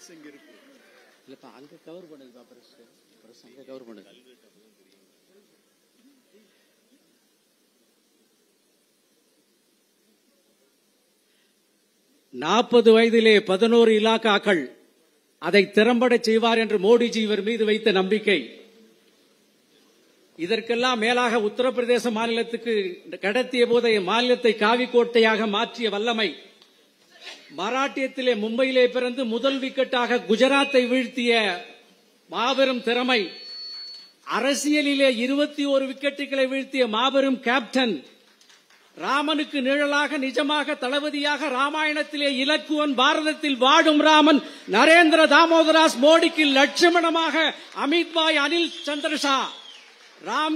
அங்க கவர் பண்ணுது பிரஸ் அங்க கவர் பண்ணுது. நாற்பது வயதிலே 11 இலாக்காக்கள் அதை திறம்பட செய்வார் என்று மோடிஜி இவர் மீது வைத்த நம்பிக்கை. இதற்கெல்லாம் மேலாக உத்தரப்பிரதேச மாநிலத்துக்கு கடத்திய போதை மாநிலத்தை காவிக்கோட்டையாக மாற்றிய வல்லமை, மராட்டியத்திலே மும்பையிலே பிறந்து முதல் விக்கெட்டாக குஜராத்தை வீழ்த்திய மாபெரும் திறமை, அரசியலிலே 21 விக்கெட்டுகளை வீழ்த்திய மாபெரும் கேப்டன், ராமனுக்கு நிழலாக நிஜமாக தளபதியாக ராமாயணத்திலே இலக்குவன், பாரதத்தில் வாழும் ராமன் நரேந்திர தாமோதராஸ் மோடிக்கு லட்சுமணமாக अमित भाई अनिल चंद्र शाह, राम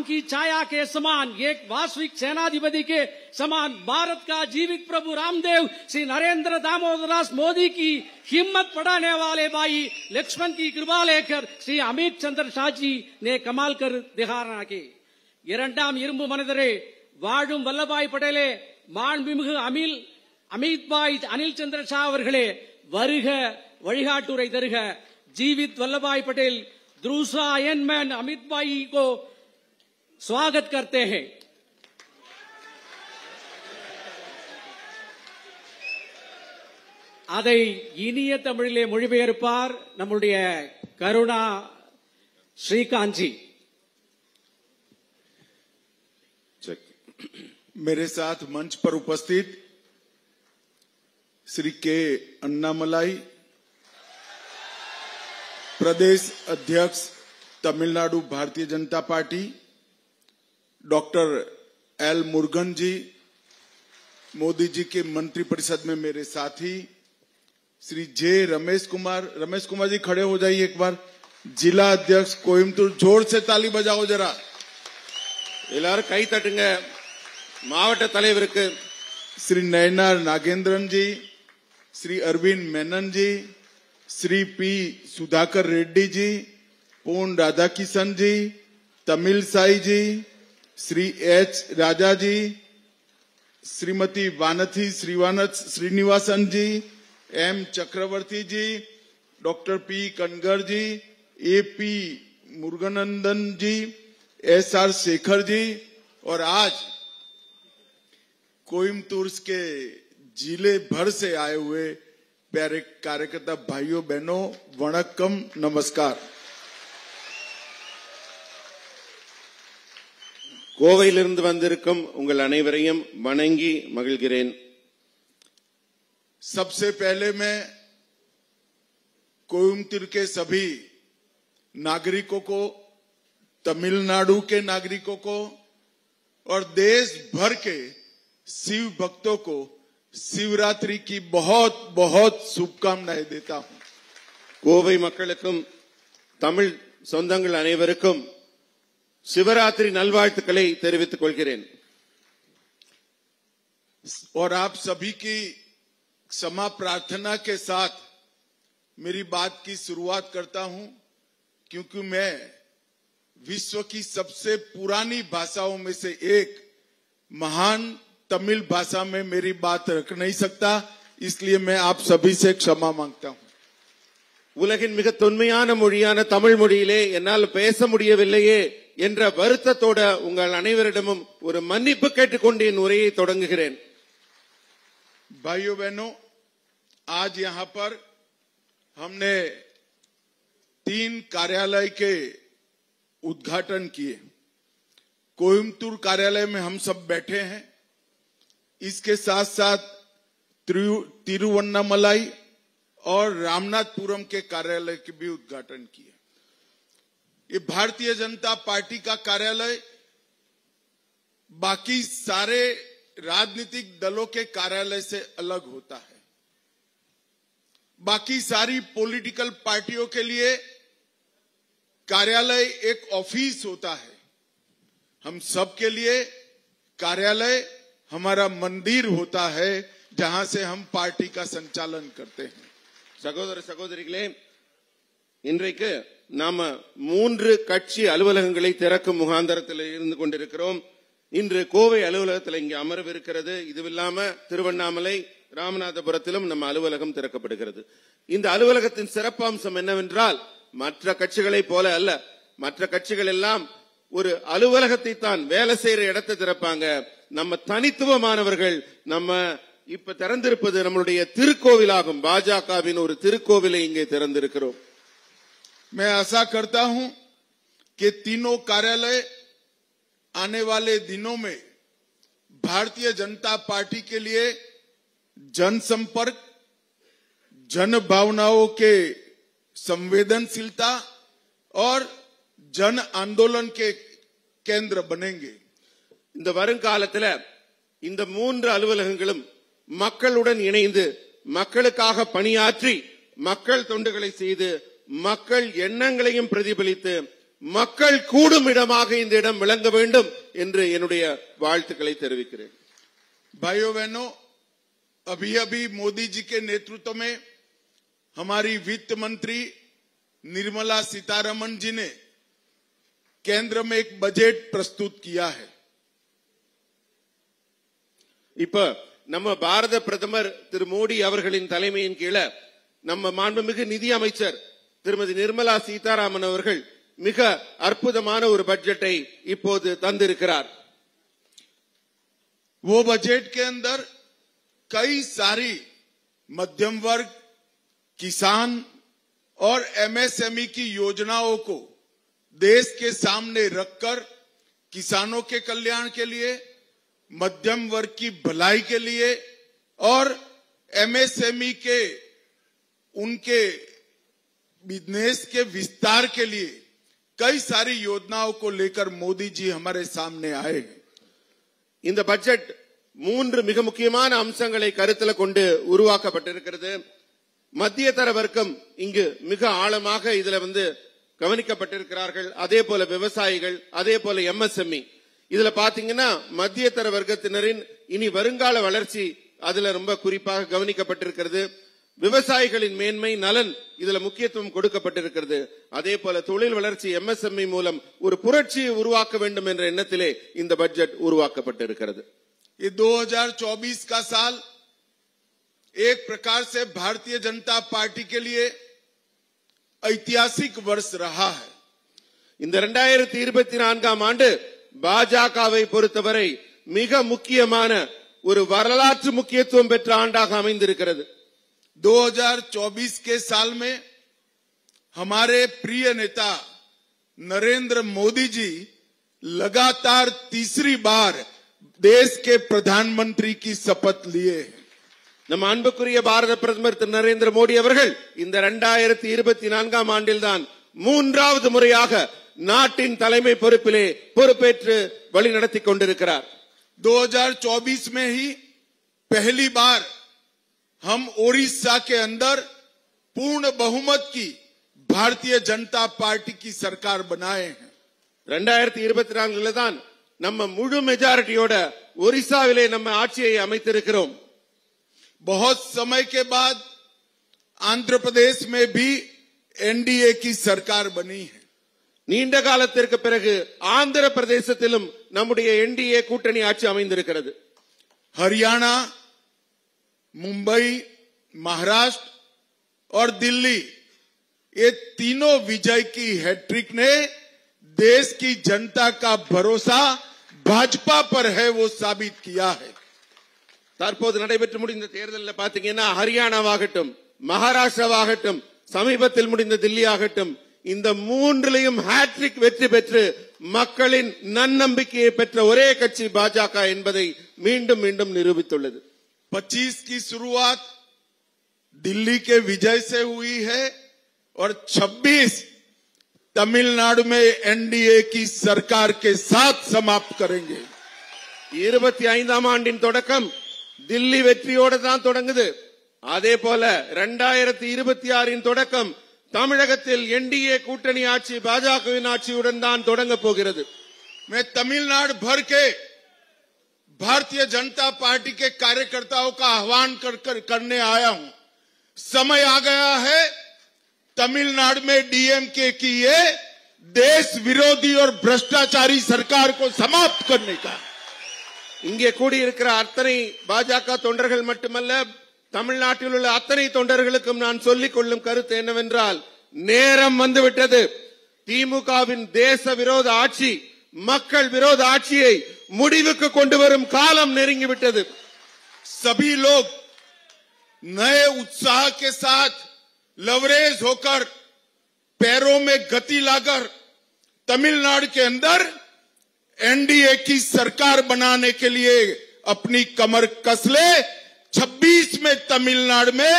की छाया के समान एक वास्तविक सेनाधिपति के समान भारत का जीवित प्रभु रामदेव श्री नरेंद्र दामोदरदास मोदी की हिम्मत बढ़ाने वाले भाई लक्ष्मण की कृपा लेकर श्री अमित चंद्र शाह जी ने कमाल कर दिखाना के இரண்டாம் இரும்பு மனிதரே வாழும் வல்லபாய் பட்டேலே, மாண்புமிகு அமித் பாய் அனில் சந்திர ஷா அவர்களே வருக, வழிகாட்டுரை தருக. जीवित वल्लभभाई पटेल दूसरा आयरनमैन अमित भाई को स्वागत करते हैं. அதை இனிய தமிழிலே மொழிபெயர்ப்பார் நம்முடைய கருணா ஸ்ரீகாந்த் जी. मेरे साथ मंच पर उपस्थित श्री के अन्नामलाई, प्रदेश अध्यक्ष Tamil Nadu Bharatiya Janata party, doctor L Murugan जी, मोदी जी के मंत्रिपरिषद में मेरे साथी श्री जे रमेश कुमार जी खड़े हो जाइए एक बार, जिला अध्यक्ष कोयम्बतूर, जोर से ताली बजाओ जरा, எல்லாரும் கை தட்டுங்க. மாவட்ட தலைவருக்கு श्री नयनार नागेंद्रन जी, श्री अरविंद मेनन जी, श्री पी सुधाकर रेड्डी जी, पूर्ण Radhakishan ji, Tamilisai ji, Shri H Raja ji, Shrimati Vanathi Srinivasan ji, M Chakravarthy ji, doctor P Kanagar ji, A P Muruganandan ji, S R. Sekhar ji, और आज कोयम्बतूर के जिले भर से आए हुए प्यारे कार्यकर्ता भाइयों बहनों, वणक्कम, नमस्कार. கோவையிலிருந்து வந்திருக்கும் உங்கள் அனைவரையும் வணங்கி மகிழ்கிறேன். सबसे पहले मैं कोयम्बतूर के सभी नागरिकों को, तमिलनाडु के नागरिकों को और देश भर के शिव भक्तों को शिवरात्रि की बहुत बहुत शुभकामनाएं देता हूं. கோவை மக்களுக்கும் தமிழ் சொந்தங்கள் அனைவருக்கும் சிவராத்திரி நல்வாழ்த்துக்களை தெரிவித்துக் கொள்கிறேன். और आप सभी की क्षमा प्रार्थना के साथ मेरी बात की शुरुआत करता हूं, क्योंकि मैं विश्व की सबसे पुरानी भाषाओं में से एक महान तमिल भाषा में मेरी बात रख नहीं सकता, इसलिए मैं आप सभी से क्षमा मांगता हूं. உலகின் மிக தொன்மையான மொழியான தமிழ் மொழியிலே என்னால் பேச முடியவில்லையே என்ற வருத்தத்தோட உங்கள் அனைவரிடமும் ஒரு மன்னிப்பு கேட்டுக்கொண்டு என் உரையை தொடங்குகிறேன். भाइयों बहनों, आज यहां पर हमने 3 कार्यालय के उद्घाटन किए. कोयम्बतूर कार्यालय में हम सब बैठे हैं, इसके साथ साथ तिरुवन्नामलाई और रामनाथपुरम के कार्यालय के भी उद्घाटन किए. ये भारतीय जनता पार्टी का कार्यालय बाकी सारे राजनीतिक दलों के कार्यालय से अलग होता है. बाकी सारी पॉलिटिकल पार्टियों के लिए कार्यालय एक ऑफिस होता है. हम सब के लिए कार्यालय हमारा मंदिर होता है, जहां से हम पार्टी का संचालन करते हैं. சகோதர சகோதரிகளே, இன்றைக்கு நாம 3 கட்சி அலுவலகங்களை திறக்கும் முகாந்தரத்தில் இருந்து கொண்டிருக்கிறோம். இன்று கோவை அலுவலகத்தில் இங்கே அமர்வு இருக்கிறது. இதுவில்லாம திருவண்ணாமலை, ராமநாதபுரத்திலும் நம்ம அலுவலகம் திறக்கப்படுகிறது. இந்த அலுவலகத்தின் சிறப்பம்சம் என்னவென்றால், மற்ற கட்சிகளை போல அல்ல. மற்ற கட்சிகள் எல்லாம் ஒரு அலுவலகத்தை தான் வேலை செய்யற இடத்தை திறப்பாங்க. நம்ம தனித்துவமானவர்கள். நம்ம இப்ப திறந்திருப்பது நம்மளுடைய திருக்கோவிலாகும். பாஜகவின் ஒரு திருக்கோவிலை இங்கே திறந்திருக்கிறோம். मैं आशा करता हूं कि तीनों कार्यालय आने वाले दिनों में भारतीय जनता पार्टी के लिए जनसंपर्क, जन भावनाओं के संवेदनशीलता और जन आंदोलन के केंद्र बनेंगे. இந்த வருங்காலத்துல இந்த 3 அலுவலகங்களும் மக்களுடன் இணைந்து மக்களுக்காக பணியாற்றி மக்கள் தொண்டுகளை செய்து மக்கள் எண்ணங்களையும் பிரதிபலித்து மக்கள் கூடும் இடமாக இந்த இடம் விளங்க வேண்டும் என்று என்னுடைய வாழ்த்துக்களை தெரிவிக்கிறேன். भाइयों बहनों, अभी अभी मोदी जी के नेतृत्व में हमारी वित्त मंत्री निर्मला सीतारमण जी ने केंद्र में एक बजट प्रस्तुत किया है. இப்ப நம்ம பாரத பிரதமர் திரு மோடி அவர்களின் தலைமையின் கீழே நம்ம மாண்புமிகு நிதி அமைச்சர் திருமதி நிர்மலா சீதாராமன் அவர்கள் மிக அற்புதமான ஒரு பட்ஜெட்டை இப்போது தந்திருக்கிறார். वो बजट के अंदर कई सारी मध्यम वर्ग, किसान और एमएसएमई की योजनाओं को देश के सामने रखकर किसानों के कल्याण के लिए, मध्यम वर्ग की भलाई के लिए और एमएसएमई के उनके बिजनेस के विस्तार के लिए कई सारी योजनाओं को लेकर मोदी जी हमारे सामने आए हैं. இந்த பட்ஜெட் 3 மிக முக்கியமான அம்சங்களை கருத்தில் கொண்டு உருவாக்கப்பட்டிருக்கிறது. மத்திய தர வர்க்கம் இங்கு மிக ஆழமாக இதுல கவனிக்கப்பட்டிருக்கிறார்கள். அதே போல விவசாயிகள், அதே போல எம்எஸ்எம்இ. இதுல பாத்தீங்கன்னா மத்திய தர வர்க்கத்தினரின் இனி வருங்கால வளர்ச்சி அதுல ரொம்ப குறிப்பாக கவனிக்கப்பட்டிருக்கிறது. விவசாயிகளின் மேன்மை நலன் இதுல முக்கியத்துவம் கொடுக்கப்பட்டிருக்கிறது. அதே போல தொழில் வளர்ச்சி எம்எஸ்எம்இ மூலம் ஒரு புரட்சியை உருவாக்க வேண்டும் என்ற எண்ணத்திலே இந்த பட்ஜெட் உருவாக்கப்பட்டிருக்கிறது. ये 2024 का साल एक प्रकार से भारतीय जनता पार्टी के लिए ऐतिहासिक वर्ष रहा है. இந்த 2024ஆம் ஆண்டு பாஜகவை பொறுத்தவரை மிக முக்கியமான ஒரு வரலாற்று முக்கியத்துவம் பெற்ற ஆண்டாக அமைந்திருக்கிறது. 2024 के साल में हमारे प्रिय नेता नरेंद्र मोदी जी लगातार तीसरी बार देश के प्रधानमंत्री की शपथ लिए. நம் அன்புக்குரிய பாரத பிரதமர் திரு நரேந்திர மோடி அவர்கள் இந்த 2024ஆம் ஆண்டில்தான் 3வது முறையாக நாட்டின் தலைமை பொறுப்பிலே பொறுப்பேற்று வழி நடத்தி கொண்டிருக்கிறார். 2024 में ही पहली बार हम ओडिशा के अंदर पूर्ण बहुमत की भारतीय जनता पार्टी की सरकार बनाए हैं. 2024 தான் நம்ம முழு மெஜாரிட்டியோட ஒரிசாவிலே நம்ம ஆட்சியை அமைத்திருக்கிறோம். बहुत समय के बाद आंध्र प्रदेश में भी एनडीए की सरकार बनी है. நீண்ட காலத்திற்கு பிறகு ஆந்திர பிரதேசத்திலும் நம்முடைய என்டிஏ கூட்டணி ஆட்சி அமைந்திருக்கிறது. हरियाणा, मुंबई, महाराष्ट्र और दिल्ली, ये तीनों विजय की हैट्रिक ने देश की जनता का भरोसा भाजपा पर है वो साबित किया है. தற்போது நடைபெற்று முடிந்த தேர்தலில் பாத்தீங்கன்னா ஹரியானாவாகட்டும், மகாராஷ்டிராவாகட்டும், சமீபத்தில் முடிந்த தில்லி ஆகட்டும், இந்த 3லையும் ஹேட்ரிக் வெற்றி பெற்று மக்களின் நன்னம்பிக்கையை பெற்ற ஒரே கட்சி பாஜக என்பதை மீண்டும் மீண்டும் நிரூபித்துள்ளது. 25 की शुरुआत दिल्ली के विजय से हुई है और 26 तमिलनाडु में एनडीए की सरकार के साथ समाप्त करेंगे. 25ஆம் ஆண்டின் தொடக்கம் தில்லி வெற்றியோடு தான் தொடங்குது. அதே போல 2026 தொடக்கம் தமிழகத்தில் என்டிஏ கூட்டணி ஆட்சி பாஜகவின் ஆட்சியுடன் தான் தொடங்க போகிறது. मैं तमिलनाडु भर के भारतीय जनता पार्टी के कार्यकर्ताओं का आह्वान करने आया हूं. समय आ गया है तमिलनाडु में डीएमके की ये देश विरोधी और भ्रष्टाचारी सरकार को समाप्त करने का. இங்கே கூடியிருக்கிற அத்தனை பாஜக தொண்டர்கள் மட்டுமல்ல, தமிழ்நாட்டில் உள்ள அத்தனை தொண்டர்களுக்கும் நான் சொல்லிக் கொள்ளும் கருத்து என்னவென்றால், நேரம் வந்துவிட்டது. திமுகவின் தேச விரோத ஆட்சி, மக்கள் விரோத ஆட்சியை முடிவுக்கு கொண்டு வரும் காலம் நெருங்கிவிட்டது. सभी लोग नए उत्साह के साथ लवरेज होकर, पैरों में गति लाकर तमिलनाडु के अंदर एनडीए की सरकार बनाने के लिए अपनी कमर कस ले। 26 में तमिलनाडु में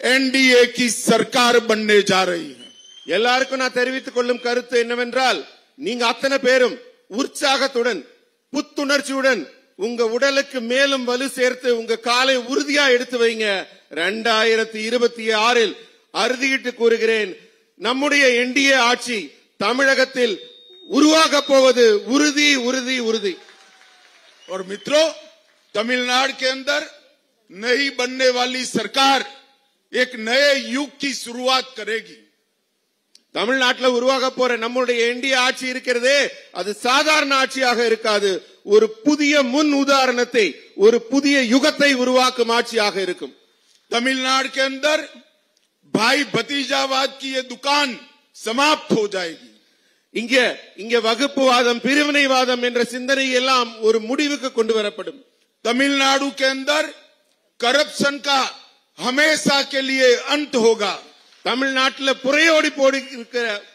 एनडीए की सरकार बनने जा रही है. எல்லாருக்கும் நான் தெரிவித்துக் கொள்ளும் கருத்து என்னவென்றால், நீங்க அத்தனை பேரும் உற்சாகத்துடன் புத்துணர்ச்சியுடன் உங்க உடலுக்கு மேலும் வலு சேர்த்து உங்க காலை உறுதியா எடுத்து வைங்க. 2026 அறுதியிட்டு கூறுகிறேன், நம்முடைய என்டிஏ ஆட்சி தமிழகத்தில் உருவாக போவது உறுதி உறுதி உறுதி. और मित्रों, तमिलनाडु के अंदर नई बनने वाली सरकार एक नए युग की शुरुआत करेगी. தமிழ்நாட்டில் உருவாக போற நம்முடைய என்டிஏ ஆட்சி இருக்கிறதே, அது சாதாரண ஆட்சியாக இருக்காது. ஒரு புதிய முன் உதாரணத்தை, ஒரு புதிய யுகத்தை உருவாக்கும் ஆட்சியாக இருக்கும். तमिलनाडु के अंदर भाई भतीजावाद की ये दुकान समाप्त हो जाएगी. இங்க வகுப்புவாதம், பிரிவினைவாதம் என்ற சிந்தனை எல்லாம் ஒரு முடிவுக்கு கொண்டு வரப்படும். तमिलनाडु के अंदर करप्शन का हमेशा के लिए अंत होगा. தமிழ்நாட்டில்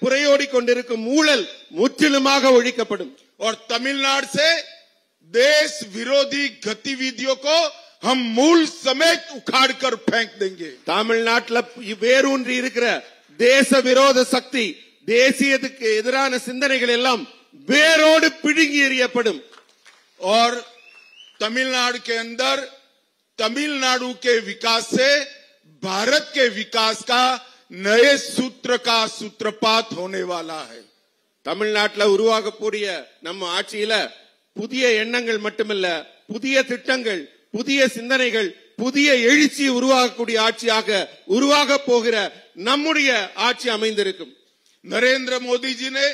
புரையோடி கொண்டிருக்கும் ஊழல் முற்றிலுமாக ஒழிக்கப்படும். और तमिलनाडु से देश विरोधी गतिविधियों को हम मूल समेत उखाड़ कर फेंक देंगे. தமிழ்நாட்டில் வேரூன்றி இருக்கிற தேச விரோத சக்தி, தேசியத்துக்கு எதிரான சிந்தனைகள் எல்லாம் வேரோடு பிடுங்கி எறியப்படும். और तमिलनाडु के अंदर तमिलनाडु के विकास से भारत के विकास का नए सूत्र का सूत्रपात होने वाला है. தமிழ்நாட்டில் உருவாகக்கூடிய நம்ம ஆட்சியில புதிய எண்ணங்கள் மட்டுமல்ல, புதிய திட்டங்கள், புதிய சிந்தனைகள், புதிய எழுச்சி உருவாகக்கூடிய ஆட்சியாக உருவாக போகிற நம்முடைய ஆட்சி அமைந்திருக்கும். नरेंद्र मोदी जी ने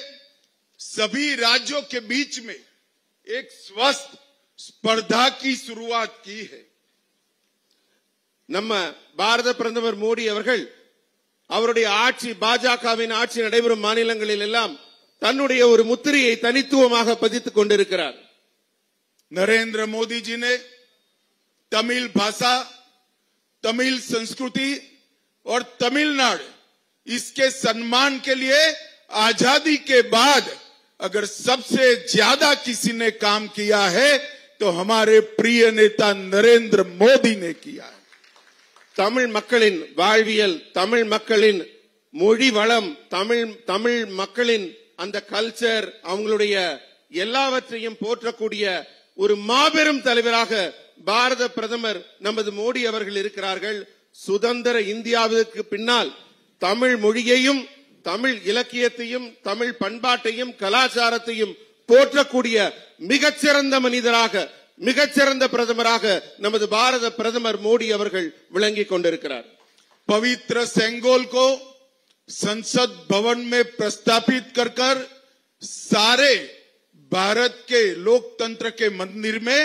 सभी राज्यों के बीच में एक स्वस्थ स्पर्धा की शुरुआत की है. நம்ம பாரத பிரதமர் மோடி அவர்கள் அவருடைய ஆட்சி, பாஜகவின் ஆட்சி நடைபெறும் மாநிலங்களில் எல்லாம் தன்னுடைய ஒரு முத்திரையை தனித்துவமாக பதித்துக் கொண்டிருக்கிறார். नरेंद्र मोदी जी ने तमिल भाषा, तमिल संस्कृति और तमिलनाडु इसके सम्मान के लिए आजादी के बाद अगर सबसे ज्यादा किसी ने काम किया है तो हमारे प्रिय नेता नरेंद्र मोदी ने किया है. தமிழ் மக்களின் வாழ்வியல், தமிழ் மக்களின் மொழி வளம், தமிழ் மக்களின் அந்த கல்ச்சர், அவங்களுடைய எல்லாவற்றையும் போற்றக்கூடிய ஒரு மாபெரும் தலைவராக பாரத பிரதமர் நமது மோடி அவர்கள் இருக்கிறார்கள். சுதந்திர இந்தியாவிற்கு பின்னால் தமிழ் மொழியையும், தமிழ் இலக்கியத்தையும், தமிழ் பண்பாட்டையும், கலாச்சாரத்தையும் போற்றக்கூடிய மிகச்சிறந்த மனிதராக, மிகச்சிறந்த பிரதமராக நமது பாரத பிரதமர் மோடி அவர்கள் விளங்கிக் கொண்டிருக்கிறார். पवित्र सेंगोल को संसद भवन में प्रस्तापित कर सारे भारत के लोकतंत्र के मंदिर में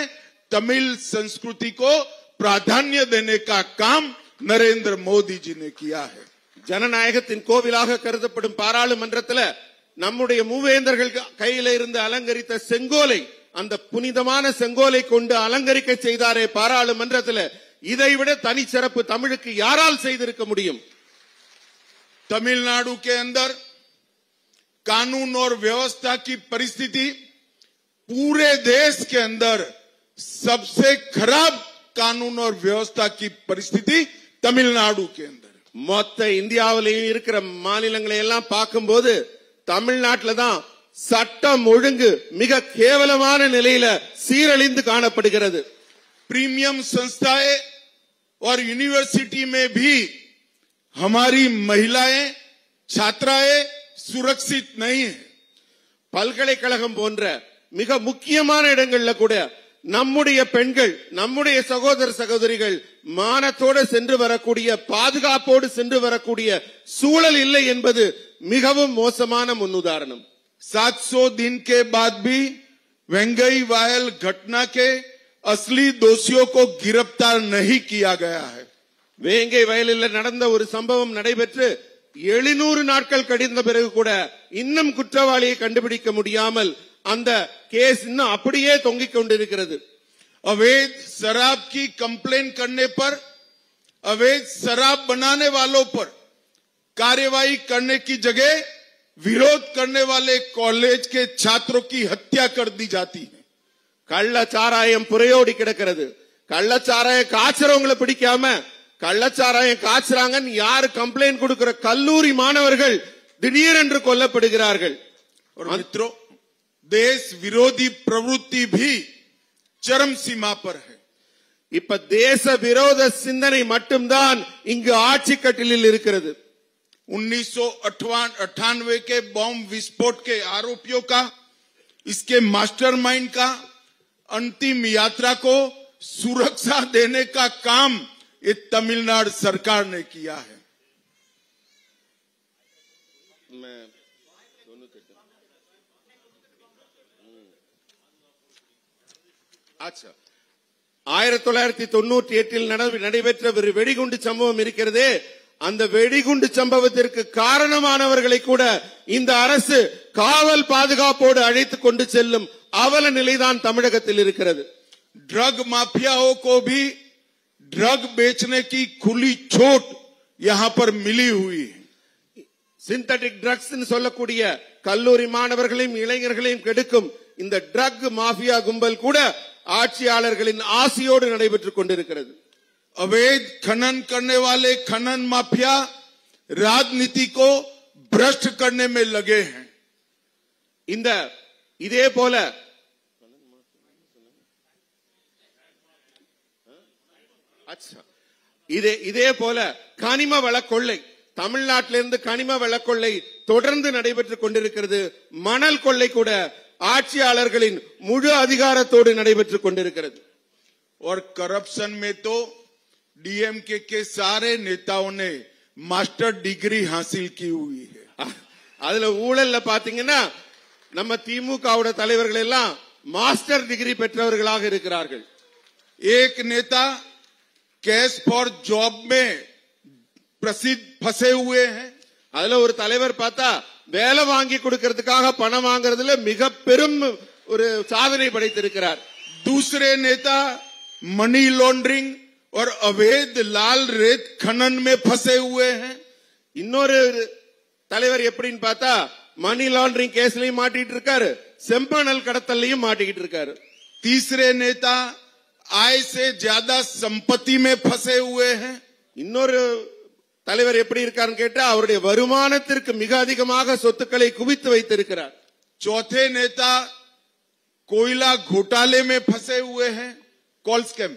तमिल संस्कृति को प्राधान्य देने का काम नरेंद्र मोदी जी ने किया है. ஜனநாயகத்தின் கோவிலாக கருதப்படும் பாராளுமன்றத்தில் நம்முடைய மூவேந்தர்கள் கையில இருந்து அலங்கரித்த செங்கோலை, அந்த புனிதமான செங்கோலை கொண்டு அலங்கரிக்க செய்தாரே பாராளுமன்றத்தில், இதைவிட தனிச்சிறப்பு தமிழுக்கு யாரால் செய்திருக்க முடியும்? तमिलनाडु के अंदर कानून और व्यवस्था की परिस्थिति पूरे देश के अंदर सबसे खराब कानून और व्यवस्था की परिस्थिति तमिलनाडु के अंदर. மொத்த இந்தியாவிலேயும் இருக்கிற மாநிலங்களை எல்லாம் பார்க்கும்போது தமிழ்நாட்டில் தான் சட்டம் ஒழுங்கு மிக கேவலமான நிலையில சீரழிந்து காணப்படுகிறது. प्रीमियम संस्थाएं और यूनिवर्सिटी में भी हमारी महिलाएं, छात्राएं सुरक्षित नहीं है. பல்கலைக்கழகம் போன்ற மிக முக்கியமான இடங்கள்ல கூட நம்முடைய பெண்கள், நம்முடைய சகோதர சகோதரிகள் மானத்தோடு சென்று வரக்கூடிய, பாதுகாப்போடு சென்று வரக்கூடிய சூழல் இல்லை என்பது மிகவும் மோசமான முன்னுதாரணம். 700 दिन के बाद भी वेंगई वायल घटना के असली दोषियों को गिरफ्तार नहीं किया गया है. வேங்கை வயலில் நடந்த ஒரு சம்பவம் நடைபெற்று 700 நாட்கள் கழிந்த பிறகு கூட இன்னும் குற்றவாளியை கண்டுபிடிக்க முடியாமல் அந்த கேஸ் இன்னும் அப்படியே தொங்கிக் கொண்டிருக்கிறது. अवैध शराब की कंप्लेन करने पर अवैध शराब बनाने वालों पर कार्यवाही करने की जगह विरोध करने वाले कॉलेज के छात्रों की हत्या कर दी जाती है. கள்ளச்சாராயம் புரையோடி கிடக்கிறது. கள்ளச்சாராயம் காய்ச்சறவங்களை பிடிக்காம கள்ளச்சாராயம் காய்ச்சறாங்கன்னு யாரு கம்ப்ளைண்ட் கொடுக்கிற கல்லூரி மாணவர்கள் திடீரென்று கொல்லப்படுகிறார்கள். और मित्रों, देश विरोधी प्रवृत्ति भी चरम सीमा पर है. இப்ப தேச விரோத சிந்தனை மட்டும்தான் இங்கு ஆட்சி கட்டிலில் இருக்கிறது. 1998 के बॉम्ब विस्फोट के आरोपियों का, इसके मास्टरमाइंड का अंतिम यात्रा को सुरक्षा देने का काम ये तमिलनाडु सरकार ने किया है. अच्छा, 1998 நடைபெற்ற ஒரு வெடிகுண்டு சம்பவம் இருக்கிறதே, அந்த வெடிகுண்டு சம்பவத்திற்கு காரணமானவர்களை கூட இந்த அரசு காவல் பாதுகாப்போடு அழைத்துக் கொண்டு செல்லும் அவல நிலைதான் தமிழகத்தில் இருக்கிறது. ड्रग माफियाओं को भी ड्रग बेचने की खुली छूट यहां पर मिली हुई है. சிந்தட்டிக் ட்ரக்ஸ் சொல்லக்கூடிய கல்லூரி மாணவர்களையும் இளைஞர்களையும் கெடுக்கும் இந்த ட்ரக் மாஃபியா கும்பல் கூட ஆட்சியாளர்களின் ஆசையோடு நடைபெற்றுக் கொண்டிருக்கிறது. अवैध खनन करने वाले खनन माफिया राजनीति को भ्रष्ट करने में लगे हैं. இந்த இதே போல இதே போல கனிம வள கொள்ளை, தமிழ்நாட்டிலிருந்து கனிம வள கொள்ளை தொடர்ந்து நடைபெற்றுக் கொண்டிருக்கிறது. மணல் கொள்ளை கூட ஆட்சியாளர்களின் முழு அதிகாரத்தோடு நடைபெற்றுக் கொண்டிருக்கிறது. और करप्शन में तो डीएमके के सारे नेताओं ने मास्टर डिग्री हासिल की हुई है. அதுல ஊழல்ல பாத்தீங்கன்னா நம்ம திமுகவோட தலைவர்கள் எல்லாம் மாஸ்டர் டிகிரி பெற்றவர்களாக இருக்கிறார்கள். एक नेता कैश फॉर जॉब में प्रसिद्ध फंसे हुए हैं. அதுல ஒரு தலைவர் பார்த்தா வேலை வாங்கி கொடுக்கிறதுக்காக பணம் வாங்குறதுல மிக பெரும் ஒரு சாதனை படைத்திருக்கிறார். दूसरे नेता मनी लॉन्ड्रिंग और अवैध लाल रेत खनन में फंसे हुए हैं. இன்னொரு தலைவர் எப்படின்னு பார்த்தா மணி லாண்டரிங் கேஸ்லயும் மாட்டிட்டு இருக்காரு, செம்பனல் கடத்தலையும் மாட்டிக்கிட்டு இருக்காரு. तीसरे नेता आय से ज्यादा संपत्ति में फंसे हुए हैं. இன்னொரு தலைவர் எப்படி இருக்காருன்னு கேட்டா அவருடைய வருமானத்திற்கு மிக அதிகமாக சொத்துக்களை குவித்து வைத்திருக்கிறார். चौथे नेता कोयला घोटाले में फंसे हुए हैं, कॉल स्कैम.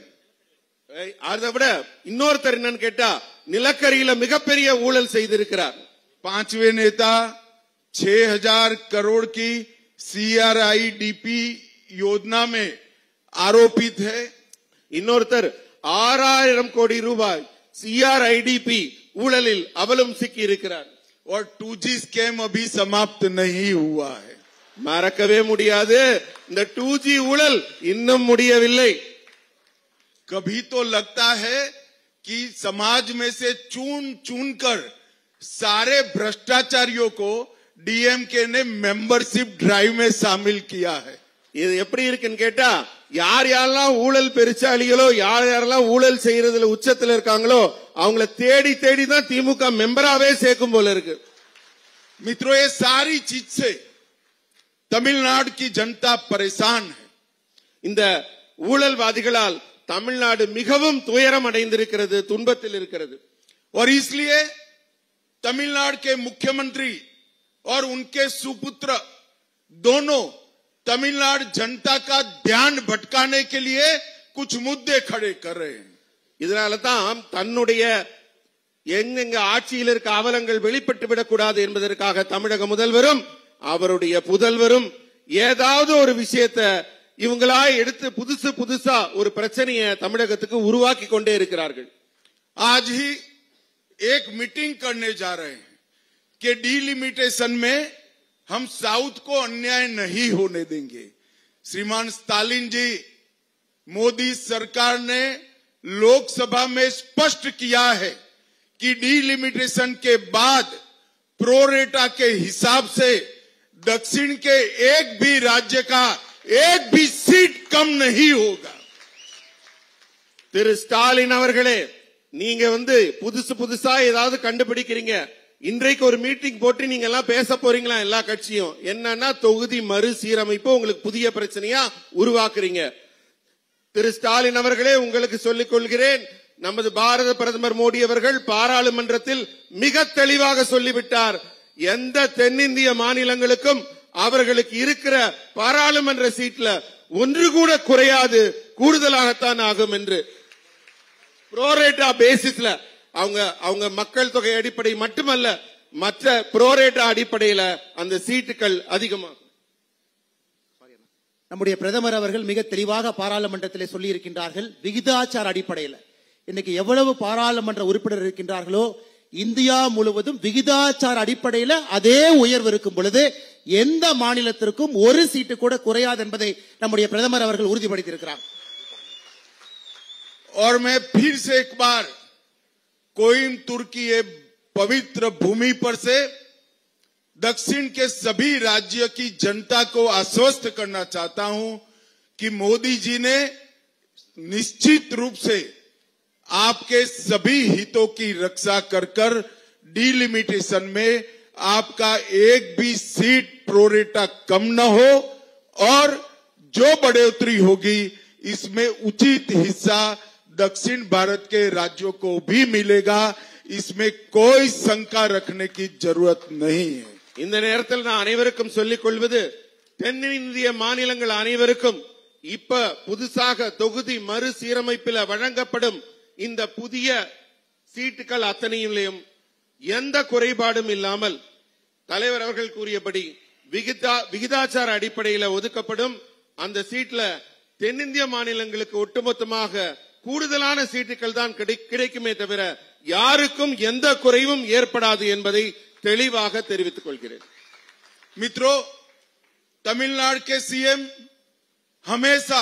அதை விட இன்னொருத்தர் என்னன்னு கேட்டா நிலக்கரியில மிகப்பெரிய ஊழல் செய்திருக்கிறார். पांचवें नेता 6000 करोड़ की सीआरआईडीपी योजना में आरोपित है. இன்னொருத்தர் 6000 கோடி ரூபாய் सीआरआईडीपी ஊழலில் அவலும் சிக்கி இருக்கிறார். और 2G स्कैम अभी समाप्त नहीं हुआ है. மறக்கவே முடியாது, இந்த 2G ஊழல் இன்னும் முடியவில்லை. कभी तो लगता है कि समाज में से चुन चुन कर सारे भ्रष्टाचारियों को डीएमके ने मेंबरशिप ड्राइव में शामिल किया है. இது எப்படி இருக்குன்னு கேட்டா யார் யாரெல்லாம் ஊழல் பெருச்சாளிகளோ யார் யாரெல்லாம் ஊழல் செய்யறதுல உச்சத்துல இருக்காங்களோ அவங்கள தேடி தேடி தான் திமுக மெம்பராவே சேர்க்கும் போல இருக்கு. मित्रों, ये सारी चीज से तमिलनाडु की जनता परेशान है. இந்த ஊழல்வாதிகளால் தமிழ்நாடு மிகவும் துயரம் அடைந்திருக்கிறது, துன்பத்தில் இருக்கிறது. और इसलिए तमिलनाडु के मुख्यमंत्री और उनके सुपुत्र दोनों तमिलनाडु जनता का ध्यान भटकाने के लिए कुछ मुद्दे खड़े कर रहे हैं. இதனால தான் தன்னுடைய எங்கெங்க ஆட்சியில் இருக்க அவலங்கள் வெளிப்பட்டு விடக்கூடாது என்பதற்காக தமிழக முதல்வரும் அவருடைய புதல்வரும் ஏதாவது ஒரு விஷயத்தை இவங்களா எடுத்து புதுசு புதுசா ஒரு பிரச்சனையை தமிழகத்துக்கு உருவாக்கி கொண்டே இருக்கிறார்கள். आज ही एक मीटिंग करने जा रहे हैं कि डिलिमिटेशन में हम साउथ को अन्याय नहीं होने देंगे. श्रीमान स्टालिन जी, मोदी सरकार ने लोकसभा में स्पष्ट किया है कि डीलिमिटेशन के बाद प्रोरेटा के हिसाब से दक्षिण के एक भी राज्य का एक भी सीट कम नहीं होगा. திரு ஸ்டாலின் அவர்களே, நீங்க புதுசு புதுசா ஏதாவது கண்டுபிடிக்கிறீங்க. இன்றைக்கு ஒரு மீட்டிங் போட்டு நீங்க எல்லாம் பேச போறீங்களா? எல்லா கட்சியும் என்னன்னா தொகுதி மறுசீரமைப்பு உங்களுக்கு புதிய பிரச்சனையா உருவாக்குறீங்க. திரு ஸ்டாலின் அவர்களே, உங்களுக்கு சொல்லிக் கொள்கிறேன், நமது பாரத பிரதமர் மோடி அவர்கள் பாராளுமன்றத்தில் மிக தெளிவாக சொல்லிவிட்டார், எந்த தென்னிந்திய மாநிலங்களுக்கும் அவர்களுக்கு இருக்கிற பாராளுமன்ற சீட்ல ஒன்று கூட குறையாது, கூடுதலாகத்தான் ஆகும் என்று. புரோரேட்டா பேசிஸ்ல அவங்க மக்கள் தொகை அடிப்படை மட்டுமல்ல, மற்ற புரோரேட்டா அடிப்படையில அந்த சீட்டுகள் அதிகமாகும். நம்முடைய பிரதமர் அவர்கள் மிக தெளிவாக பாராளுமன்றத்திலே சொல்லி இருக்கின்றார்கள், விகிதாச்சார அடிப்படையில் இன்னைக்கு எவ்வளவு பாராளுமன்ற உறுப்பினர் இருக்கின்றார்களோ இந்தியா முழுவதும் விகிதாச்சார அடிப்படையில் அதே உயர்வு இருக்கும் பொழுது எந்த மாநிலத்திற்கும் ஒரு சீட்டு கூட குறையாது என்பதை நம்முடைய பிரதமர் அவர்கள் உறுதிப்படுத்தியிருக்கிறார். और मैं फिर से एक बार कोयम्बटूर की ये पवित्र भूमि पर से दक्षिण के सभी राज्य की जनता को आश्वस्त करना चाहता हूं कि मोदी जी ने निश्चित रूप से आपके सभी हितों की रक्षा कर डीलिमिटेशन में आपका एक भी सीट प्रोरेटा कम न हो और जो बढ़ोतरी होगी इसमें उचित हिस्सा दक्षिण भारत के राज्यों को भी मिलेगा. इसमें कोई शंका रखने की जरूरत नहीं है. இந்த நேரத்தில் நான் அனைவருக்கும் சொல்லிக் கொள்வது, தென்னிந்திய மாநிலங்கள் அனைவருக்கும் இப்ப புதுசாக தொகுதி மறுசீரமைப்பில் வழங்கப்படும் இந்த புதிய சீட்டுகள் அத்தனையிலும் எந்த குறைபாடும் இல்லாமல் தலைவர் அவர்கள் கூறியபடி விகிதாச்சார அடிப்படையில் ஒதுக்கப்படும் அந்த சீட்ல தென்னிந்திய மாநிலங்களுக்கு ஒட்டுமொத்தமாக கூடுதலான சீட்டுகள் தான் கிடைக்குமே தவிர யாருக்கும் எந்த குறைவும் ஏற்படாது என்பதை தெளிவாக தெரிவித்துக் கொள்கிறேன். मित्रों, तमिलनाडु के सीएम हमेशा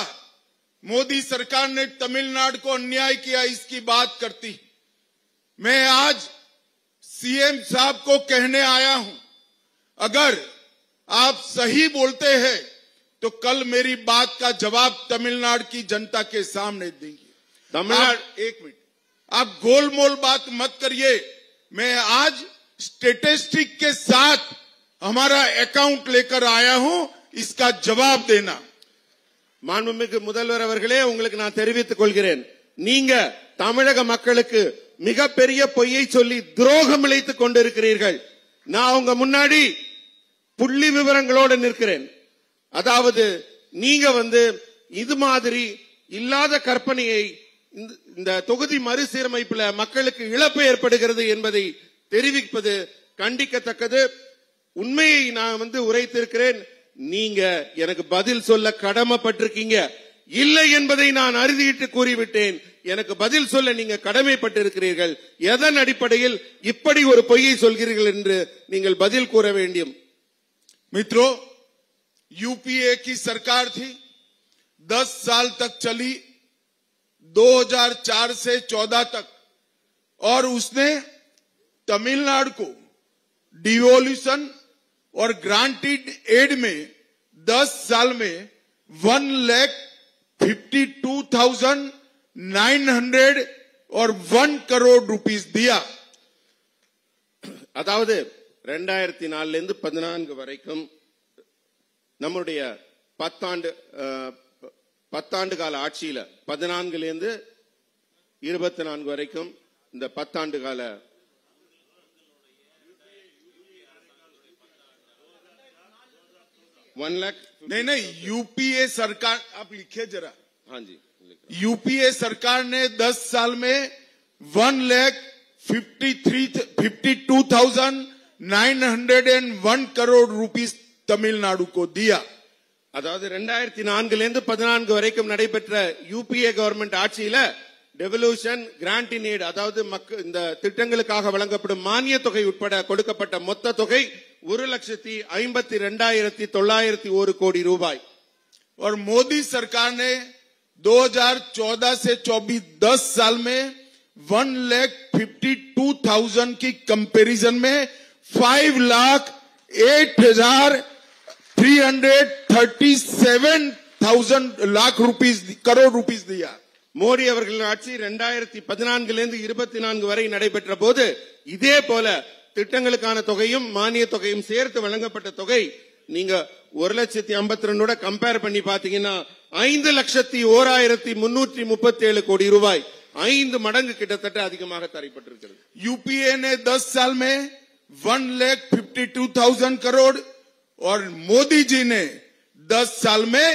मोदी सरकार ने तमिलनाडु को अन्याय किया इसकी बात करती. मैं आज सीएम साहब को कहने आया हूं, अगर आप सही बोलते हैं तो कल मेरी बात का जवाब तमिलनाडु की जनता के सामने देंगे. तमिलनाडु, एक मिनट, आप गोलमोल बात मत करिए. मैं आज स्टेटिस्टिक के साथ हमारा अकाउंट लेकर आया हूं, इसका जवाब देना. மாண்புமிகு முதல்வர் அவர்களே, உங்களுக்கு நான் தெரிவித்துக் கொள்கிறேன், நீங்க தமிழக மக்களுக்கு மிகப்பெரிய பொய்யை சொல்லி துரோகம் இழைத்துக் கொண்டிருக்கிறீர்கள். நான் உங்க முன்னாடி புள்ளி விவரங்களோடு நிற்கிறேன். அதாவது நீங்க இது மாதிரி இல்லாத கற்பனையை இந்த தொகுதி மறுசீரமைப்புல மக்களுக்கு இழப்பு ஏற்படுகிறது என்பதை தெரிவிப்பது கண்டிக்கத்தக்கது. உண்மையை நான் உரைத்திருக்கிறேன். நீங்க எனக்கு பதில் சொல்ல கடமைப்பட்டிருக்கீங்க. இல்லை என்பதை நான் அறுதியிட்டு கூறிவிட்டேன். எனக்கு பதில் சொல்ல நீங்க கடமைப்பட்டிருக்கிறீர்கள். எதன் அடிப்படையில் இப்படி ஒரு பொய்யை சொல்கிறீர்கள் என்று நீங்கள் பதில் கூற வேண்டும். मित्रों, यूपीए की सरकार थी, 10 साल तक चली, 2004 से 14 तक, और उसने तमिलनाडु को डिवोल्यूशन और ग्रांटेड एड में 10 साल में 1,52,901 करोड़ रुपीस दिया. அதாவது 2004 இருந்து 14 வரைக்கும் நம்முடைய 10 ஆண்டு கால ஆட்சியில 14 இருந்து 24 வரைக்கும் இந்த 10 ஆண்டு கால नहीं, यूपीए सरकार, आप लिखिए जरा. हाँ जी, यूपीए सरकार ने 10 साल में 1,52,901 करोड़ रुपीस तमिलनाडु को दिया. அதாவது 2004 இருந்து 14 வரைக்கும் நடைபெற்ற யூபிஏ கவர்மெண்ட் ஆட்சியில டெவல்யூஷன், கிராண்ட் இன் எய்ட், அதாவது இந்த திட்டங்களுக்காக வழங்கப்படும் மானிய தொகை உட்பட கொடுக்கப்பட்ட மொத்த தொகை 1,52,901 கோடி ரூபாய். और मोदी सरकार ने 2014 से 24 10 साल में 1,52,000 की कंपैरिजन में 5,08,337,000 करोड़ रुपीस दिया। மோடி அவர்களின் ஆட்சி 2014 இருந்து 24 வரை நடைபெற்ற போது இதே போல திட்டங்களுக்கான தொகையும் மானிய தொகையும் சேர்த்து வழங்கப்பட்ட தொகை நீங்க 1,52,000 கம்பேர் பண்ணி பாத்தீங்கன்னா 5,01,337 கோடி ரூபாய் 5 மடங்கு கிட்டத்தட்ட அதிகமாக தரப்பட்டிருக்கிறது। यूपीए ने 10 साल में 1,52,000 करोड़ और मोदी जी ने 10 साल में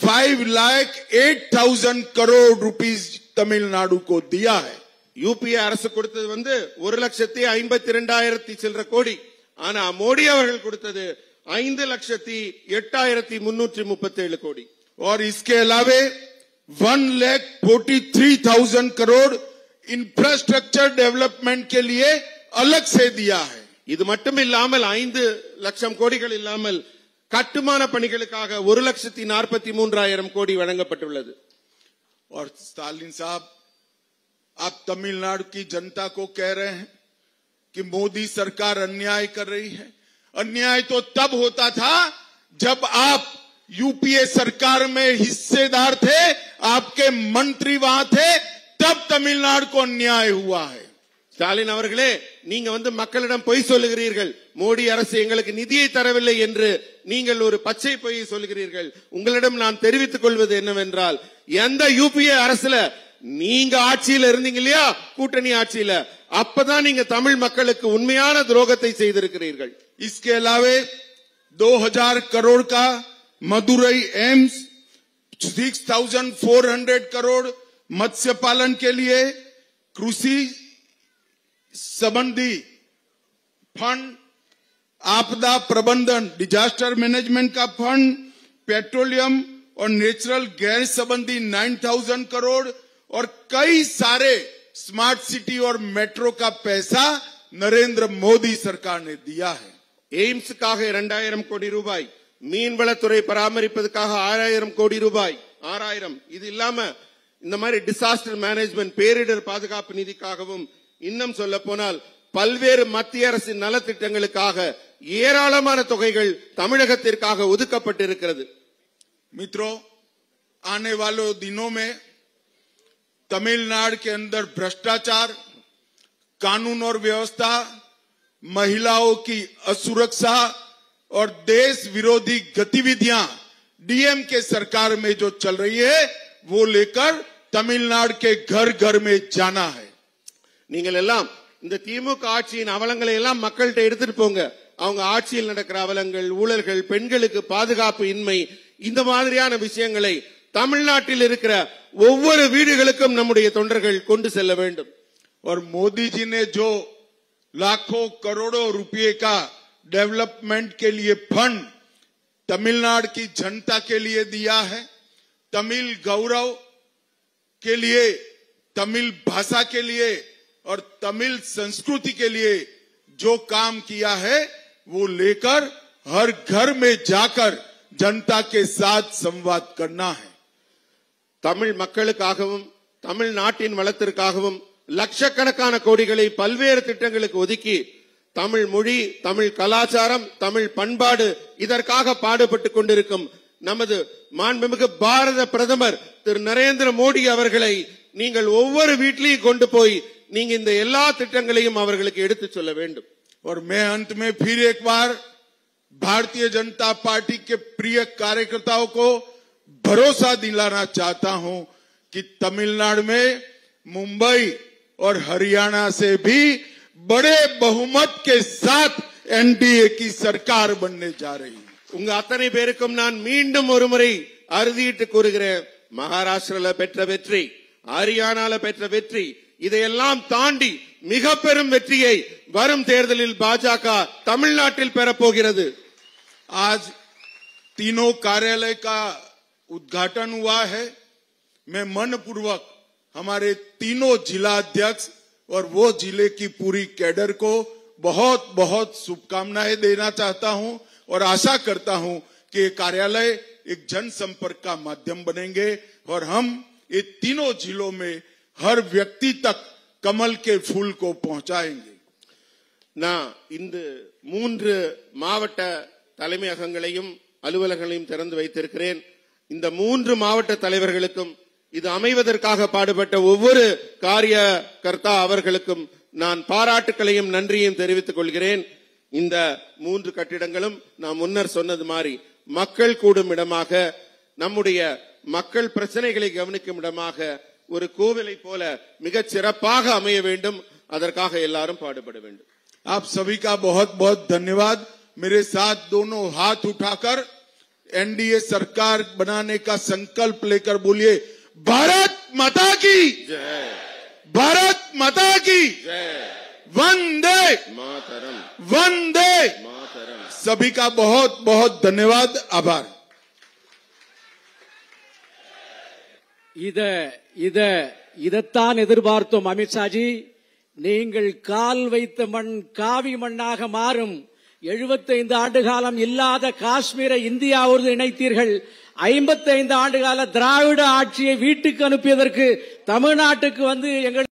5,08,000 करोड़ रुपीस तमिलनाडु को दिया है। யூபிஏ அரசு கொடுத்தது 1,52,000 சில்லற கோடி, ஆனா மோடி அவர்கள் கொடுத்தது 5,08,337 கோடி। और इसके अलावे 1,43,000 करोड़ इंफ्रास्ट्रक्चर डेवलपमेंट के लिए अलग से दिया है। இது மட்டும் இல்லாமல் 5 லட்சம் கோடிகள் இல்லாமல் கட்டுமான பணிகளுக்காக 1,43,000 கோடி வழங்கப்பட்டுள்ளது। और स्टालिन साहब, आप तमिलनाडु की जनता को कह रहे हैं कि मोदी सरकार अन्याय कर रही है। अन्याय तो तब होता था जब आप यूपीए सरकार में हिस्सेदार थे, आपके मंत्री वहां थे, तब तमिलनाडु को अन्याय हुआ है। ஸ்டாலின் அவர்களே, நீங்க மக்களிடம் பொய் சொல்லுகிறீர்கள், மோடி அரசு எங்களுக்கு நிதியை தரவில்லை என்று நீங்கள் ஒரு பச்சை பொய்யை சொல்லுகிறீர்கள்। உங்களிடம் நான் தெரிவித்துக் கொள்வது என்னவென்றால், எந்த யூபிஏ அரசுல நீங்க ஆட்சியில இருந்தீங்க இல்லையா, கூட்டணி ஆட்சியில, அப்பதான் நீங்க தமிழ் மக்களுக்கு உண்மையான துரோகத்தை செய்திருக்கிறீர்கள்। इसके अलावे 2,000 करोड़ का मदुरई एम्स, 6,400 करोड़ मत्स्य पालन के लिए, कृषि संबंधी फंड, आपदा प्रबंधन डिजास्टर मैनेजमेंट का फंड, पेट्रोलियम और नेचुरल गैस संबंधी 9,000 करोड़ और कई सारे स्मार्ट सिटी और मेट्रो का पैसा नरेंद्र मोदी सरकार ने दिया है। எய்ம்ஸுக்காக 2,000 கோடி ரூபாய், மீன்வளத்துறை பராமரிப்பதற்காக 6,000 கோடி ரூபாய், 6,000, இது இல்லாம இந்த மாதிரி டிசாஸ்டர் மேனேஜ்மெண்ட் பேரிடர் பாதுகாப்பு நிதிக்காகவும், இன்னும் சொல்ல போனால் பல்வேறு மத்திய அரசின் நலத்திட்டங்களுக்காக ஏராளமான தொகைகள் தமிழகத்திற்காக ஒதுக்கப்பட்டிருக்கிறது। मित्रों, आने वाले दिनों में तमिलनाडु के अंदर भ्रष्टाचार, कानून और व्यवस्था, महिलाओं की असुरक्षा और देश विरोधी गतिविधियां डीएमके सरकार में जो चल रही है, वो लेकर तमिलनाडु के घर घर में जाना है। நீங்கள் எல்லாம் இந்த திமுக ஆட்சியின் அவலங்களை எல்லாம் மக்கள்கிட்ட எடுத்துட்டு போங்க। அவங்க ஆட்சியில் நடக்கிற அவலங்கள், ஊழல்கள், பெண்களுக்கு பாதுகாப்பு இன்மை, இந்த மாதிரியான விஷயங்களை தமிழ்நாட்டில் இருக்கிற ஒவ்வொரு வீடுகளுக்கும் நம்முடைய தொண்டர்கள் கொண்டு செல்ல வேண்டும்। और मोदी जी ने जो लाखों करोड़ों रुपए का डेवलपमेंट के लिए फंड तमिलनाडु की जनता के लिए दिया है, तमिल गौरव के लिए, तमिल भाषा के लिए और तमिल संस्कृति के लिए जो काम किया है, वो लेकर हर घर में जाकर जनता के साथ संवाद करना है। தமிழ் மக்களுக்காகவும் தமிழ்நாட்டின் வளத்திற்காகவும் லட்சக்கணக்கான கோடிகளை பல்வேறு திட்டங்களுக்கு ஒதுக்கி தமிழ் மொழி, தமிழ் கலாச்சாரம், தமிழ் பண்பாடு இதற்காக பாடுபட்டுக் கொண்டிருக்கும் நமது மாண்புமிகு பாரத பிரதமர் திரு நரேந்திர மோடி அவர்களை நீங்கள் ஒவ்வொரு வீட்டிலையும் கொண்டு போய் நீங்க இந்த எல்லா திட்டங்களையும் அவர்களுக்கு எடுத்து சொல்ல வேண்டும்। और मैं अंत में फिर एक बार भारतीय जनता पार्टी के प्रिय कार्यकर्ताओं को भरोसा दिलाना चाहता हूं कि तमिलनाडु में मुंबई और हरियाणा से भी बड़े बहुमत के साथ एनडीए की सरकार बनने जा रही है। உங்க அத்தனை பேருக்கும் நான் மீண்டும் ஒருமுறை அறுதியிட்டு கூறுகிறேன், மகாராஷ்டிரால பெற்ற வெற்றி, ஹரியானால பெற்ற வெற்றி, இதையெல்லாம் தாண்டி மிக பெரும் வெற்றியை வரும் தேர்தலில் பாஜக தமிழ்நாட்டில் பெறப்போகிறது। आज तीनों कार्यालय का उद्घाटन हुआ है। मैं मनपूर्वक हमारे तीनों जिला अध्यक्ष और वो जिले की पूरी कैडर को बहुत बहुत शुभकामनाएं देना चाहता हूं और आशा करता हूं कि कार्यालय एक जनसंपर्क का माध्यम बनेंगे और हम ये तीनों जिलों में हर व्यक्ति तक कमल के फूल को पहुंचाएंगे। நான் இந்த 3 மாவட்ட தலைமையகங்களையும் அலுவலகங்களையும் திறந்து வைத்திருக்கிறேன். இந்த 3 மாவட்ட தலைவர்களுக்கும் இது அமைவதற்காக பாடுபட்ட ஒவ்வொரு காரியகர்த்தா அவர்களுக்கும் நான் பாராட்டுக்களையும் நன்றியையும் தெரிவித்துக் கொள்கிறேன். இந்த 3 கட்டிடங்களும் நான் முன்னர் சொன்னது மாதிரி மக்கள் கூடும் இடமாக, நம்முடைய மக்கள் பிரச்சனைகளை கவனிக்கும் இடமாக, ஒரு கோவிலை போல மிகச் சிறப்பாக அமைய வேண்டும். அதற்காக எல்லாரும் பாடுபட வேண்டும். आप सभी का बहुत बहुत धन्यवाद। मेरे साथ दोनों हाथ उठाकर एनडीए सरकार बनाने का संकल्प लेकर बोलिए, भारत माता की जय, भारत माता की जय, वंदे मातरम, वंदे मातरम। सभी का बहुत बहुत धन्यवाद, आभार। இதைத்தான் எதிர்பார்த்தோம் அமித்ஷாஜி. நீங்கள் கால் வைத்த மண் காவி மண்ணாக மாறும். 75 ஆண்டு காலம் இல்லாத காஷ்மீரை இந்தியாவோடு இணைத்தீர்கள். 55 ஆண்டு கால திராவிட ஆட்சியை வீட்டுக்கு அனுப்பியதற்கு தமிழ்நாட்டுக்கு வந்து எங்கள்